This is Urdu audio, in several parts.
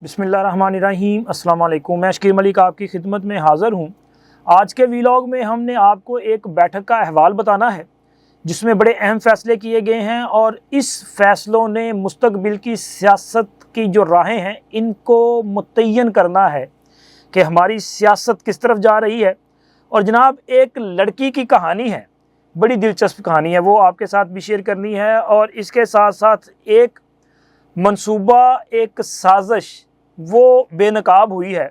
بسم اللہ الرحمن الرحیم۔ السلام علیکم، میں شکیل ملک آپ کی خدمت میں حاضر ہوں۔ آج کے ویلاگ میں ہم نے آپ کو ایک بیٹھک کا احوال بتانا ہے جس میں بڑے اہم فیصلے کیے گئے ہیں، اور اس فیصلوں نے مستقبل کی سیاست کی جو راہیں ہیں ان کو متعین کرنا ہے کہ ہماری سیاست کس طرف جا رہی ہے۔ اور جناب ایک لڑکی کی کہانی ہے، بڑی دلچسپ کہانی ہے، وہ آپ کے ساتھ بھی شیئر کرنی ہے، اور اس کے ساتھ ساتھ ایک منصوبہ، ایک سازش وہ بے نقاب ہوئی ہے۔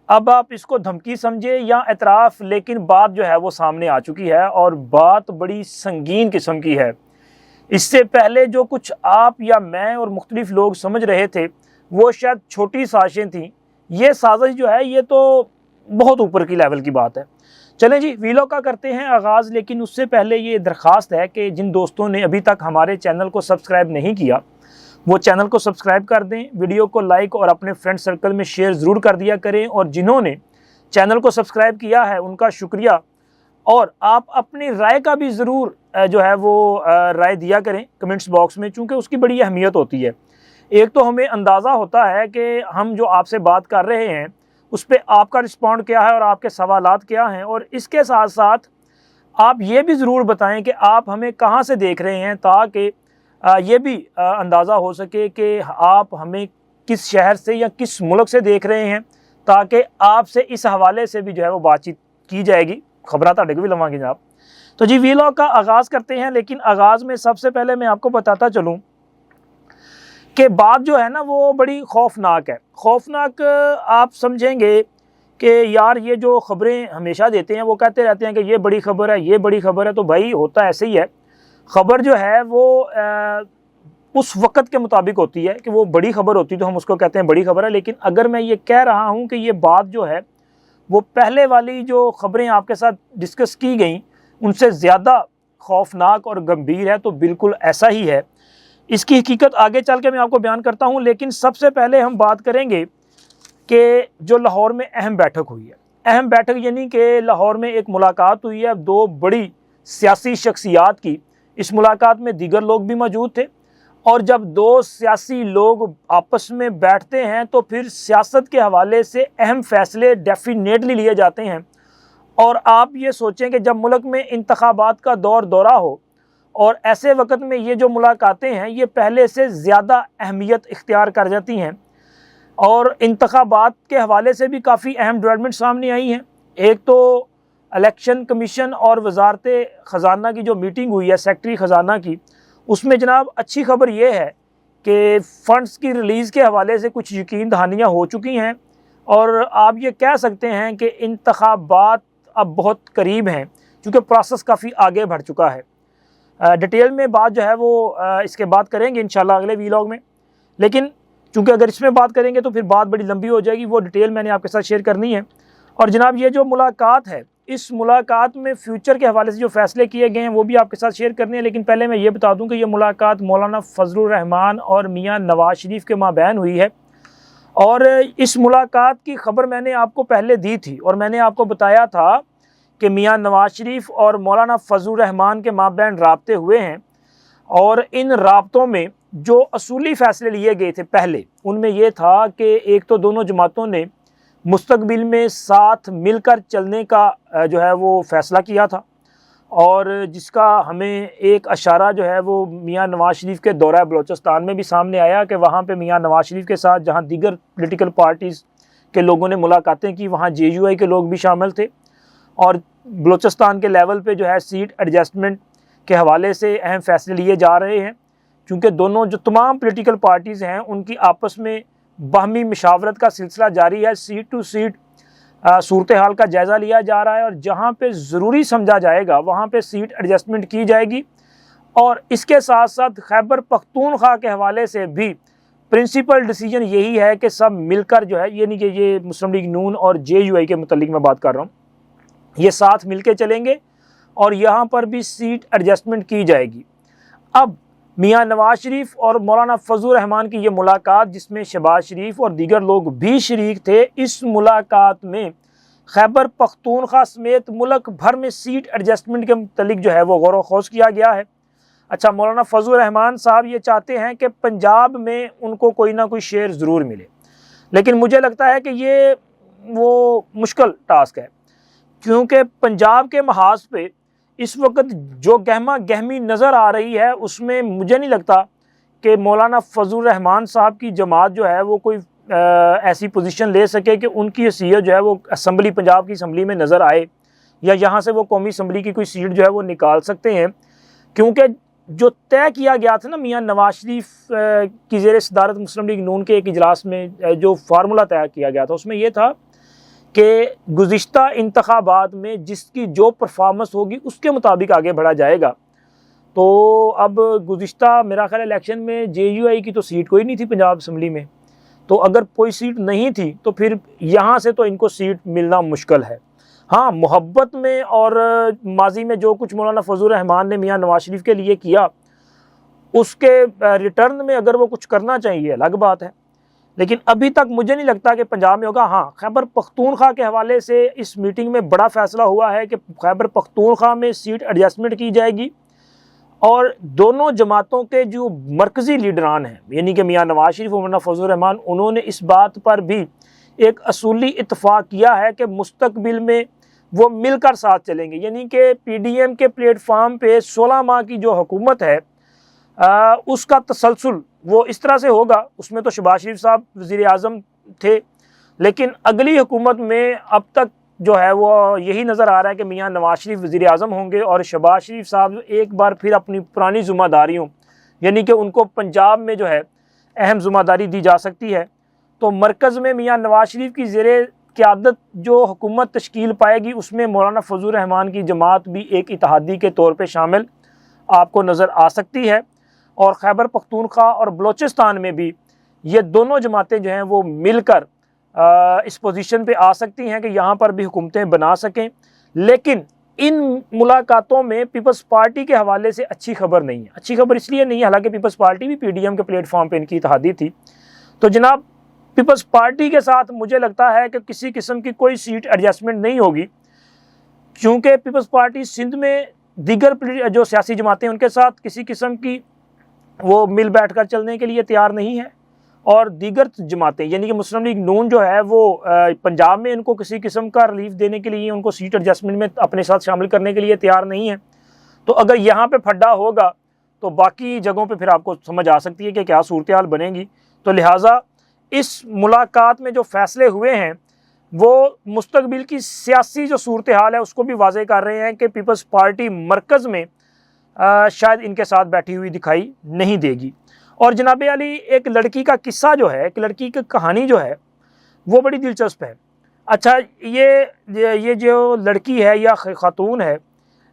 اب آپ اس کو دھمکی سمجھے یا اعتراف، لیکن بات جو ہے وہ سامنے آ چکی ہے، اور بات بڑی سنگین قسم کی ہے۔ اس سے پہلے جو کچھ آپ یا میں اور مختلف لوگ سمجھ رہے تھے وہ شاید چھوٹی سازشیں تھیں، یہ سازش جو ہے یہ تو بہت اوپر کی لیول کی بات ہے۔ چلیں جی ویلاگ کا کرتے ہیں آغاز، لیکن اس سے پہلے یہ درخواست ہے کہ جن دوستوں نے ابھی تک ہمارے چینل کو سبسکرائب نہیں کیا وہ چینل کو سبسکرائب کر دیں، ویڈیو کو لائک اور اپنے فرینڈ سرکل میں شیئر ضرور کر دیا کریں، اور جنہوں نے چینل کو سبسکرائب کیا ہے ان کا شکریہ۔ اور آپ اپنی رائے کا بھی ضرور جو ہے وہ رائے دیا کریں کمنٹس باکس میں، چونکہ اس کی بڑی اہمیت ہوتی ہے۔ ایک تو ہمیں اندازہ ہوتا ہے کہ ہم جو آپ سے بات کر رہے ہیں اس پہ آپ کا رسپونڈ کیا ہے اور آپ کے سوالات کیا ہیں، اور اس کے ساتھ ساتھ آپ یہ بھی ضرور بتائیں کہ آپ ہمیں کہاں سے دیکھ رہے ہیں، تاکہ یہ بھی اندازہ ہو سکے کہ آپ ہمیں کس شہر سے یا کس ملک سے دیکھ رہے ہیں، تاکہ آپ سے اس حوالے سے بھی جو ہے وہ بات چیت کی جائے گی، خبرات تھوڑے کو بھی لواں گے جناب۔ تو جی ویلاگ کا آغاز کرتے ہیں، لیکن آغاز میں سب سے پہلے میں آپ کو بتاتا چلوں کہ بات جو ہے نا وہ بڑی خوفناک ہے۔ خوفناک آپ سمجھیں گے کہ یار یہ جو خبریں ہمیشہ دیتے ہیں وہ کہتے رہتے ہیں کہ یہ بڑی خبر ہے، یہ بڑی خبر ہے، تو بھائی ہوتا ایسے ہی ہے۔ خبر جو ہے وہ اس وقت کے مطابق ہوتی ہے کہ وہ بڑی خبر ہوتی ہے تو ہم اس کو کہتے ہیں بڑی خبر ہے، لیکن اگر میں یہ کہہ رہا ہوں کہ یہ بات جو ہے وہ پہلے والی جو خبریں آپ کے ساتھ ڈسکس کی گئیں ان سے زیادہ خوفناک اور گمبھیر ہے، تو بالکل ایسا ہی ہے۔ اس کی حقیقت آگے چل کے میں آپ کو بیان کرتا ہوں، لیکن سب سے پہلے ہم بات کریں گے کہ جو لاہور میں اہم بیٹھک ہوئی ہے۔ اہم بیٹھک یعنی کہ لاہور میں ایک ملاقات ہوئی ہے دو بڑی سیاسی شخصیات کی۔ اس ملاقات میں دیگر لوگ بھی موجود تھے، اور جب دو سیاسی لوگ آپس میں بیٹھتے ہیں تو پھر سیاست کے حوالے سے اہم فیصلے ڈیفینیٹلی لیے جاتے ہیں۔ اور آپ یہ سوچیں کہ جب ملک میں انتخابات کا دورہ ہو اور ایسے وقت میں یہ جو ملاقاتیں ہیں یہ پہلے سے زیادہ اہمیت اختیار کر جاتی ہیں، اور انتخابات کے حوالے سے بھی کافی اہم ڈیولپمنٹ سامنے آئی ہیں۔ ایک تو الیکشن کمیشن اور وزارت خزانہ کی جو میٹنگ ہوئی ہے سیکٹری خزانہ کی، اس میں جناب اچھی خبر یہ ہے کہ فنڈز کی ریلیز کے حوالے سے کچھ یقین دہانیاں ہو چکی ہیں، اور آپ یہ کہہ سکتے ہیں کہ انتخابات اب بہت قریب ہیں، کیونکہ پروسیس کافی آگے بڑھ چکا ہے۔ ڈیٹیل میں بات جو ہے وہ اس کے بعد کریں گے انشاءاللہ اگلے ویلاگ میں، لیکن چونکہ اگر اس میں بات کریں گے تو پھر بات بڑی لمبی ہو جائے گی، وہ ڈیٹیل میں نے آپ کے ساتھ شیئر کرنی ہے۔ اور جناب یہ جو ملاقات ہے، اس ملاقات میں فیوچر کے حوالے سے جو فیصلے کیے گئے ہیں وہ بھی آپ کے ساتھ شیئر کرنے ہیں، لیکن پہلے میں یہ بتا دوں کہ یہ ملاقات مولانا فضل الرحمان اور میاں نواز شریف کے مابین ہوئی ہے، اور اس ملاقات کی خبر میں نے آپ کو پہلے دی تھی، اور میں نے آپ کو بتایا تھا کہ میاں نواز شریف اور مولانا فضل الرحمان کے مابین رابطے ہوئے ہیں، اور ان رابطوں میں جو اصولی فیصلے لیے گئے تھے پہلے ان میں یہ تھا کہ ایک تو دونوں جماعتوں نے مستقبل میں ساتھ مل کر چلنے کا جو ہے وہ فیصلہ کیا تھا، اور جس کا ہمیں ایک اشارہ جو ہے وہ میاں نواز شریف کے دورہ بلوچستان میں بھی سامنے آیا کہ وہاں پہ میاں نواز شریف کے ساتھ جہاں دیگر پولیٹیکل پارٹیز کے لوگوں نے ملاقاتیں کی وہاں JUI کے لوگ بھی شامل تھے، اور بلوچستان کے لیول پہ جو ہے سیٹ ایڈجسٹمنٹ کے حوالے سے اہم فیصلے لیے جا رہے ہیں، کیونکہ دونوں جو تمام پولیٹیکل پارٹیز ہیں ان کی آپس میں باہمی مشاورت کا سلسلہ جاری ہے، سیٹ ٹو سیٹ صورتحال کا جائزہ لیا جا رہا ہے، اور جہاں پہ ضروری سمجھا جائے گا وہاں پہ سیٹ ایڈجسٹمنٹ کی جائے گی۔ اور اس کے ساتھ ساتھ خیبر پختونخوا کے حوالے سے بھی پرنسپل ڈیسیجن یہی ہے کہ سب مل کر جو ہے، یعنی کہ یہ مسلم لیگ نون اور JUI کے متعلق میں بات کر رہا ہوں، یہ ساتھ مل کے چلیں گے اور یہاں پر بھی سیٹ ایڈجسٹمنٹ کی جائے گی۔ اب میاں نواز شریف اور مولانا فضل الرحمان کی یہ ملاقات جس میں شہباز شریف اور دیگر لوگ بھی شریک تھے، اس ملاقات میں خیبر پختونخوا سمیت ملک بھر میں سیٹ ایڈجسٹمنٹ کے متعلق جو ہے وہ غور و خوض کیا گیا ہے۔ اچھا، مولانا فضل الرحمان صاحب یہ چاہتے ہیں کہ پنجاب میں ان کو کوئی نہ کوئی شیئر ضرور ملے۔ لیکن مجھے لگتا ہے کہ یہ وہ مشکل ٹاسک ہے، کیونکہ پنجاب کے محاذ پہ اس وقت جو گہما گہمی نظر آ رہی ہے اس میں مجھے نہیں لگتا کہ مولانا فضل الرحمان صاحب کی جماعت جو ہے وہ کوئی ایسی پوزیشن لے سکے کہ ان کی حیثیت جو ہے وہ اسمبلی، پنجاب کی اسمبلی میں نظر آئے، یا یہاں سے وہ قومی اسمبلی کی کوئی سیٹ جو ہے وہ نکال سکتے ہیں، کیونکہ جو طے کیا گیا تھا نا میاں نواز شریف کی زیر صدارت مسلم لیگ نون کے ایک اجلاس میں، جو فارمولہ طے کیا گیا تھا اس میں یہ تھا کہ گزشتہ انتخابات میں جس کی جو پرفارمنس ہوگی اس کے مطابق آگے بڑھا جائے گا۔ تو اب گزشتہ میرا خیال الیکشن میں جے یو آئی کی تو سیٹ کوئی نہیں تھی پنجاب اسمبلی میں، تو اگر کوئی سیٹ نہیں تھی تو پھر یہاں سے تو ان کو سیٹ ملنا مشکل ہے۔ ہاں، محبت میں اور ماضی میں جو کچھ مولانا فضل الرحمان نے میاں نواز شریف کے لیے کیا، اس کے ریٹرن میں اگر وہ کچھ کرنا چاہیے الگ بات ہے، لیکن ابھی تک مجھے نہیں لگتا کہ پنجاب میں ہوگا۔ ہاں، خیبر پختونخوا کے حوالے سے اس میٹنگ میں بڑا فیصلہ ہوا ہے کہ خیبر پختونخوا میں سیٹ ایڈجسٹمنٹ کی جائے گی، اور دونوں جماعتوں کے جو مرکزی لیڈران ہیں یعنی کہ میاں نواز شریف اور مولانا فضل الرحمان، انہوں نے اس بات پر بھی ایک اصولی اتفاق کیا ہے کہ مستقبل میں وہ مل کر ساتھ چلیں گے، یعنی کہ پی ڈی ایم کے پلیٹ فارم پہ 16 ماہ کی جو حکومت ہے اس کا تسلسل وہ اس طرح سے ہوگا۔ اس میں تو شہباز شریف صاحب وزیر اعظم تھے، لیکن اگلی حکومت میں اب تک جو ہے وہ یہی نظر آ رہا ہے کہ میاں نواز شریف وزیر اعظم ہوں گے، اور شہباز شریف صاحب ایک بار پھر اپنی پرانی ذمہ داریوں، یعنی کہ ان کو پنجاب میں جو ہے اہم ذمہ داری دی جا سکتی ہے۔ تو مرکز میں میاں نواز شریف کی زیر قیادت جو حکومت تشکیل پائے گی، اس میں مولانا فضل الرحمان کی جماعت بھی ایک اتحادی کے طور پہ شامل آپ کو نظر آ سکتی ہے، اور خیبر پختونخوا اور بلوچستان میں بھی یہ دونوں جماعتیں جو ہیں وہ مل کر اس پوزیشن پہ آ سکتی ہیں کہ یہاں پر بھی حکومتیں بنا سکیں۔ لیکن ان ملاقاتوں میں پیپلز پارٹی کے حوالے سے اچھی خبر نہیں ہے۔ اچھی خبر اس لیے نہیں ہے، حالانکہ پیپلز پارٹی بھی پی ڈی ایم کے پلیٹ فارم پہ ان کی اتحادی تھی، تو جناب پیپلز پارٹی کے ساتھ مجھے لگتا ہے کہ کسی قسم کی کوئی سیٹ ایڈجسٹمنٹ نہیں ہوگی، کیونکہ پیپلز پارٹی سندھ میں دیگر جو سیاسی جماعتیں ان کے ساتھ کسی قسم کی وہ مل بیٹھ کر چلنے کے لیے تیار نہیں ہے، اور دیگر جماعتیں یعنی کہ مسلم لیگ نون جو ہے وہ پنجاب میں ان کو کسی قسم کا ریلیف دینے کے لیے، ان کو سیٹ ایڈجسٹمنٹ میں اپنے ساتھ شامل کرنے کے لیے تیار نہیں ہے۔ تو اگر یہاں پہ پھڈا ہوگا تو باقی جگہوں پہ پھر آپ کو سمجھ آ سکتی ہے کہ کیا صورتحال بنے گی۔ تو لہٰذا اس ملاقات میں جو فیصلے ہوئے ہیں وہ مستقبل کی سیاسی جو صورتحال ہے اس کو بھی واضح کر رہے ہیں کہ پیپلز پارٹی مرکز میں شاید ان کے ساتھ بیٹھی ہوئی دکھائی نہیں دے گی۔ اور جناب علی، ایک لڑکی کا قصہ جو ہے، ایک لڑکی کی کہانی جو ہے وہ بڑی دلچسپ ہے۔ اچھا، یہ جو لڑکی ہے یا خاتون ہے،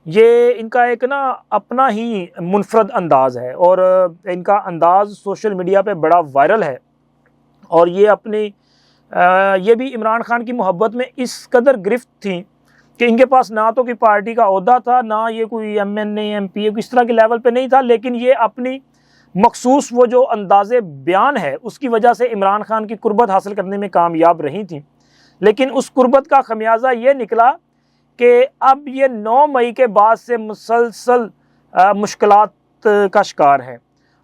یہ ان کا ایک نا اپنا ہی منفرد انداز ہے، اور ان کا انداز سوشل میڈیا پہ بڑا وائرل ہے، اور یہ بھی عمران خان کی محبت میں اس قدر گرفت تھیں کہ ان کے پاس نہ تو کوئی پارٹی کا عہدہ تھا، نہ یہ کوئی M N A M P A اس طرح کے لیول پہ نہیں تھا، لیکن یہ اپنی مخصوص وہ جو انداز بیان ہے اس کی وجہ سے عمران خان کی قربت حاصل کرنے میں کامیاب رہی تھیں۔ لیکن اس قربت کا خمیازہ یہ نکلا کہ اب یہ 9 مئی کے بعد سے مسلسل مشکلات کا شکار ہے،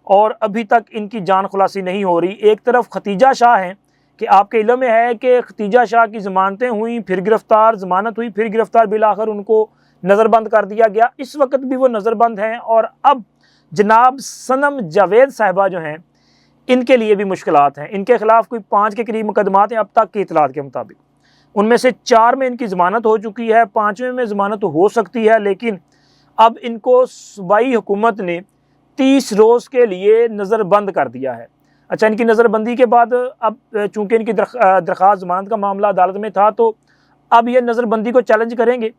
اور ابھی تک ان کی جان خلاصی نہیں ہو رہی۔ ایک طرف ختیجہ شاہ ہیں کہ آپ کے علم میں ہے کہ ختیجہ شاہ کی ضمانتیں ہوئیں، پھر گرفتار، ضمانت ہوئی، پھر گرفتار، بالآخر ان کو نظر بند کر دیا گیا۔ اس وقت بھی وہ نظر بند ہیں، اور اب جناب صنم جاوید صاحبہ جو ہیں ان کے لیے بھی مشکلات ہیں۔ ان کے خلاف کوئی 5 کے قریب مقدمات ہیں اب تک کی اطلاعات کے مطابق، ان میں سے 4 میں ان کی ضمانت ہو چکی ہے، 5ویں میں ضمانت ہو سکتی ہے، لیکن اب ان کو صوبائی حکومت نے 30 روز کے لیے نظر بند کر دیا ہے۔ اچھا، ان کی نظر بندی کے بعد اب چونکہ ان کی درخواست ضمانت کا معاملہ عدالت میں تھا، تو اب یہ نظر بندی کو چیلنج کریں گے۔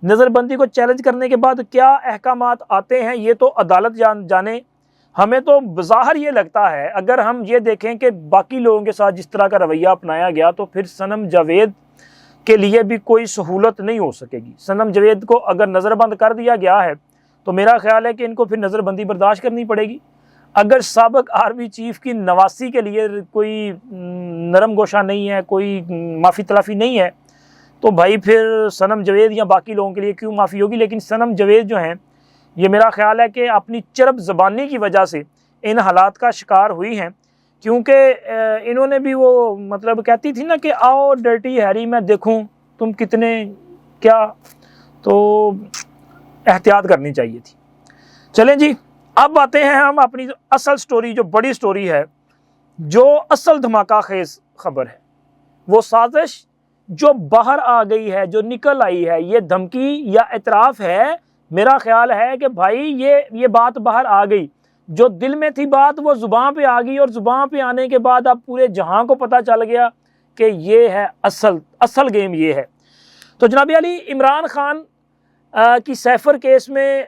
نظر بندی کو چیلنج کرنے کے بعد کیا احکامات آتے ہیں یہ تو عدالت جانے۔ ہمیں تو بظاہر یہ لگتا ہے، اگر ہم یہ دیکھیں کہ باقی لوگوں کے ساتھ جس طرح کا رویہ اپنایا گیا، تو پھر صنم جاوید کے لیے بھی کوئی سہولت نہیں ہو سکے گی۔ صنم جاوید کو اگر نظر بند کر دیا گیا ہے تو میرا خیال ہے کہ ان کو پھر نظر بندی برداشت کرنی پڑے گی۔ اگر سابق آرمی چیف کی نواسی کے لیے کوئی نرم گوشہ نہیں ہے، کوئی معافی تلافی نہیں ہے، تو بھائی پھر صنم جاوید یا باقی لوگوں کے لیے کیوں معافی ہوگی؟ لیکن صنم جاوید جو ہیں، یہ میرا خیال ہے کہ اپنی چرب زبانی کی وجہ سے ان حالات کا شکار ہوئی ہیں کیونکہ انہوں نے بھی وہ مطلب کہتی تھی نا کہ آؤ ڈرٹی ہیری میں دیکھوں تم کتنے کیا، تو احتیاط کرنی چاہیے تھی۔ چلیں جی، اب آتے ہیں ہم اپنی اصل سٹوری، جو بڑی سٹوری ہے، جو اصل دھماکہ خیز خبر ہے، وہ سازش جو باہر آ گئی ہے، جو نکل آئی ہے، یہ دھمکی یا اعتراف ہے۔ میرا خیال ہے کہ بھائی یہ بات باہر آ گئی، جو دل میں تھی بات وہ زبان پہ آ گئی، اور زبان پہ آنے کے بعد اب پورے جہاں کو پتہ چل گیا کہ یہ ہے اصل گیم یہ ہے۔ تو جناب علی، عمران خان کی سیفر کیس میں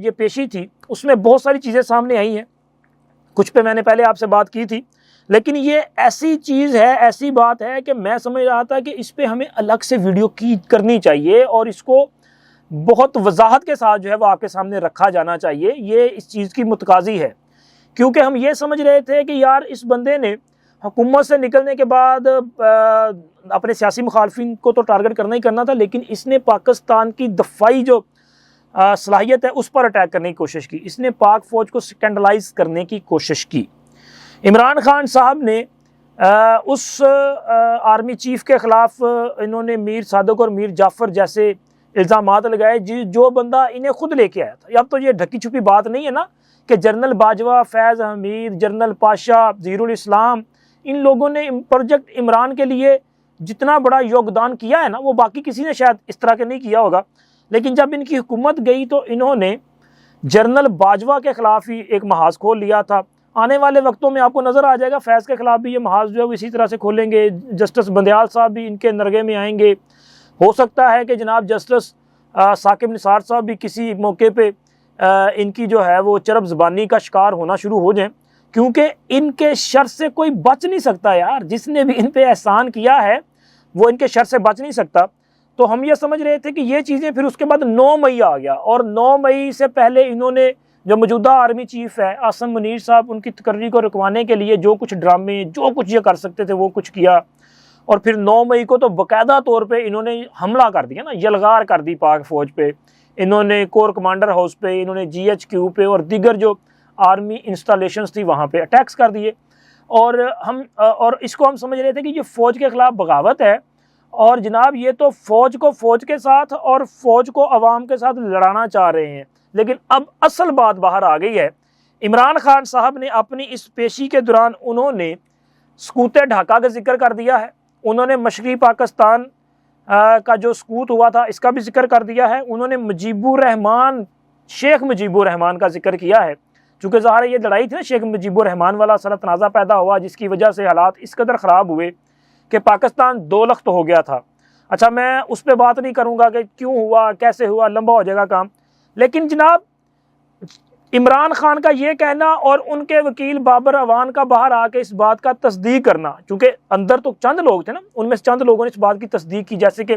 یہ پیشی تھی، اس میں بہت ساری چیزیں سامنے آئی ہیں، کچھ پہ میں نے پہلے آپ سے بات کی تھی، لیکن یہ ایسی چیز ہے، ایسی بات ہے کہ میں سمجھ رہا تھا کہ اس پہ ہمیں الگ سے ویڈیو کرنی چاہیے، اور اس کو بہت وضاحت کے ساتھ جو ہے وہ آپ کے سامنے رکھا جانا چاہیے۔ یہ اس چیز کی متقاضی ہے، کیونکہ ہم یہ سمجھ رہے تھے کہ یار اس بندے نے حکومت سے نکلنے کے بعد اپنے سیاسی مخالفین کو تو ٹارگٹ کرنا ہی کرنا تھا، لیکن اس نے پاکستان کی دفاعی جو صلاحیت ہے اس پر اٹیک کرنے کی کوشش کی، اس نے پاک فوج کو سکنڈلائز کرنے کی کوشش کی۔ عمران خان صاحب نے اس آرمی چیف کے خلاف انہوں نے میر صادق اور میر جعفر جیسے الزامات لگائے، جو بندہ انہیں خود لے کے آیا تھا۔ اب تو یہ ڈھکی چھپی بات نہیں ہے نا کہ جنرل باجوہ، فیض حمید، جنرل پاشا، ظہیر الاسلام، ان لوگوں نے پروجیکٹ عمران کے لیے جتنا بڑا یوگدان کیا ہے نا، وہ باقی کسی نے شاید اس طرح کے نہیں کیا ہوگا۔ لیکن جب ان کی حکومت گئی تو انہوں نے جنرل باجوہ کے خلاف ہی ایک محاذ کھول لیا تھا۔ آنے والے وقتوں میں آپ کو نظر آ جائے گا فیض کے خلاف بھی یہ محاذ جو ہے وہ اسی طرح سے کھولیں گے، جسٹس بندیال صاحب بھی ان کے نرغے میں آئیں گے۔ ہو سکتا ہے کہ جناب جسٹس ثاقب نثار صاحب بھی کسی موقع پہ ان کی جو ہے وہ چرب زبانی کا شکار ہونا شروع ہو جائیں، کیونکہ ان کے شر سے کوئی بچ نہیں سکتا یار، جس نے بھی ان پہ احسان کیا ہے وہ ان کے شر سے بچ نہیں سکتا۔ تو ہم یہ سمجھ رہے تھے کہ یہ چیزیں، پھر اس کے بعد 9 مئی آ گیا، اور 9 مئی سے پہلے انہوں نے جو موجودہ آرمی چیف ہے عاصم منیر صاحب، ان کی تقرری کو رکوانے کے لیے جو کچھ ڈرامے، جو کچھ یہ کر سکتے تھے وہ کچھ کیا، اور پھر 9 مئی کو تو باقاعدہ طور پہ انہوں نے حملہ کر دیا نا، یلغار کر دی پاک فوج پہ، انہوں نے کور کمانڈر ہاؤس پہ، انہوں نے GHQ پہ اور دیگر جو آرمی انسٹالیشنز تھی وہاں پہ اٹیکس کر دیے، اور اس کو ہم سمجھ رہے تھے کہ یہ فوج کے خلاف بغاوت ہے، اور جناب یہ تو فوج کو فوج کے ساتھ اور فوج کو عوام کے ساتھ لڑانا چاہ رہے ہیں۔ لیکن اب اصل بات باہر آ گئی ہے۔ عمران خان صاحب نے اپنی اس پیشی کے دوران انہوں نے سقوط ڈھاکہ کا ذکر کر دیا ہے، انہوں نے مشرقی پاکستان کا جو سقوط ہوا تھا اس کا بھی ذکر کر دیا ہے، انہوں نے شیخ مجیب الرحمان کا ذکر کیا ہے، چونکہ ظاہر ہے یہ لڑائی تھی نا شیخ مجیب الرحمان والا، سر تنازع پیدا ہوا جس کی وجہ سے حالات اس قدر خراب ہوئے کہ پاکستان 2 لخت ہو گیا تھا۔ اچھا، میں اس پہ بات نہیں کروں گا کہ کیوں ہوا، کیسے ہوا، لمبا ہو جائے گا کام، لیکن جناب عمران خان کا یہ کہنا اور ان کے وکیل بابر اوان کا باہر آ کے اس بات کا تصدیق کرنا، چونکہ اندر تو چند لوگ تھے نا، ان میں سے چند لوگوں نے اس بات کی تصدیق کی، جیسے کہ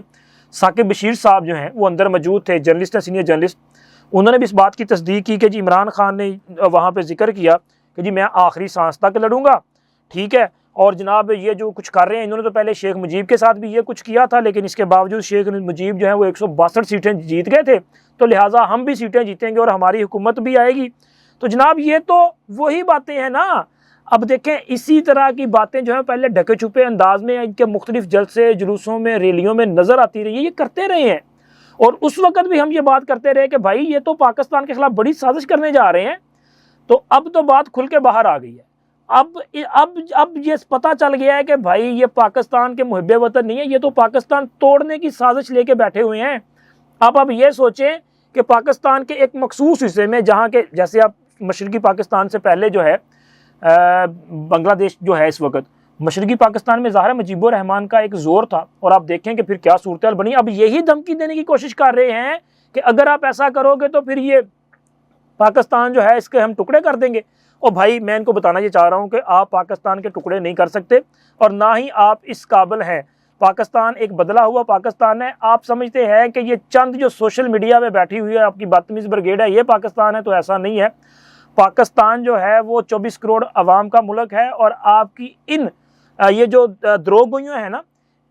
ثاقب بشیر صاحب جو ہیں وہ اندر موجود تھے، جرنلسٹ ہیں، سینئر جرنلسٹ، انہوں نے بھی اس بات کی تصدیق کی کہ جی عمران خان نے وہاں پہ ذکر کیا کہ جی میں آخری سانس تک لڑوں گا، ٹھیک ہے، اور جناب یہ جو کچھ کر رہے ہیں، انہوں نے تو پہلے شیخ مجیب کے ساتھ بھی یہ کچھ کیا تھا، لیکن اس کے باوجود شیخ مجیب جو ہے وہ 162 سیٹیں جیت گئے تھے، تو لہٰذا ہم بھی سیٹیں جیتیں گے اور ہماری حکومت بھی آئے گی۔ تو جناب یہ تو وہی باتیں ہیں نا۔ اب دیکھیں اسی طرح کی باتیں جو ہیں پہلے ڈھکے چھپے انداز میں ان کے مختلف جلسے، جلوسوں میں، ریلیوں میں نظر آتی رہی ہے، یہ کرتے رہے ہیں، اور اس وقت بھی ہم یہ بات کرتے رہے کہ بھائی یہ تو پاکستان کے خلاف بڑی سازش کرنے جا رہے ہیں۔ تو اب تو بات کھل کے باہر آ گئی ہے، اب یہ پتہ چل گیا ہے کہ بھائی یہ پاکستان کے محب وطن نہیں ہے، یہ تو پاکستان توڑنے کی سازش لے کے بیٹھے ہوئے ہیں۔ اب یہ سوچیں کہ پاکستان کے ایک مخصوص حصے میں، جہاں کے جیسے آپ مشرقی پاکستان سے پہلے جو ہے بنگلہ دیش جو ہے اس وقت، مشرقی پاکستان میں ظاہر مجیب الرحمان کا ایک زور تھا، اور آپ دیکھیں کہ پھر کیا صورتحال بنی۔ اب یہی دھمکی دینے کی کوشش کر رہے ہیں کہ اگر آپ ایسا کرو گے تو پھر یہ پاکستان جو ہے اس کے ہم ٹکڑے کر دیں گے۔ اور بھائی میں ان کو بتانا یہ چاہ رہا ہوں کہ آپ پاکستان کے ٹکڑے نہیں کر سکتے، اور نہ ہی آپ اس قابل ہیں۔ پاکستان ایک بدلا ہوا پاکستان ہے۔ آپ سمجھتے ہیں کہ یہ چند جو سوشل میڈیا میں بیٹھی ہوئی ہے آپ کی بدتمیز برگیڈ ہے یہ پاکستان ہے، تو ایسا نہیں ہے۔ پاکستان جو ہے وہ 24 کروڑ عوام کا ملک ہے، اور آپ کی یہ جو دروغ گوئیاں ہیں نا،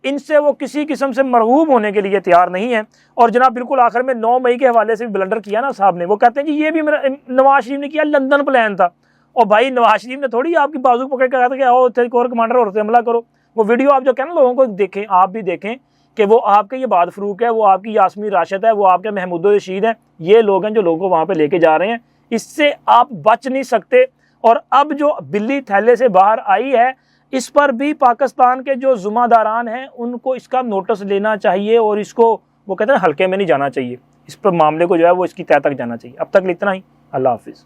ان سے وہ کسی قسم سے مرغوب ہونے کے لیے تیار نہیں ہے۔ اور جناب بالکل آخر میں 9 مئی کے حوالے سے بھی بلنڈر کیا نا صاحب نے، وہ کہتے ہیں جی یہ بھی نواز شریف نے کیا، لندن پلان تھا۔ اور بھائی نواز شریف نے تھوڑی آپ کی بازو پکڑ کر کہا تھا کہ آؤ کور کمانڈر اور حملہ کرو. وہ ویڈیو آپ جو کہنا لوگوں کو دیکھیں, آپ بھی دیکھیں کہ وہ آپ کے یہ باد فروق ہے, وہ آپ کی یاسمین راشد ہے, وہ آپ کے محمود الرشید ہیں, یہ لوگ ہیں جو لوگوں کو وہاں پہ لے کے جا رہے ہیں. اس سے آپ بچ نہیں سکتے. اور اب جو بلی تھیلے سے باہر آئی ہے, اس پر بھی پاکستان کے جو ذمہ داران ہیں ان کو اس کا نوٹس لینا چاہیے, اور اس کو وہ کہتے ہیں ہلکے میں نہیں جانا چاہیے. اس پر معاملے کو جو ہے وہ اس کی تہہ تک جانا چاہیے. اب تک اتنا ہی. اللہ حافظ.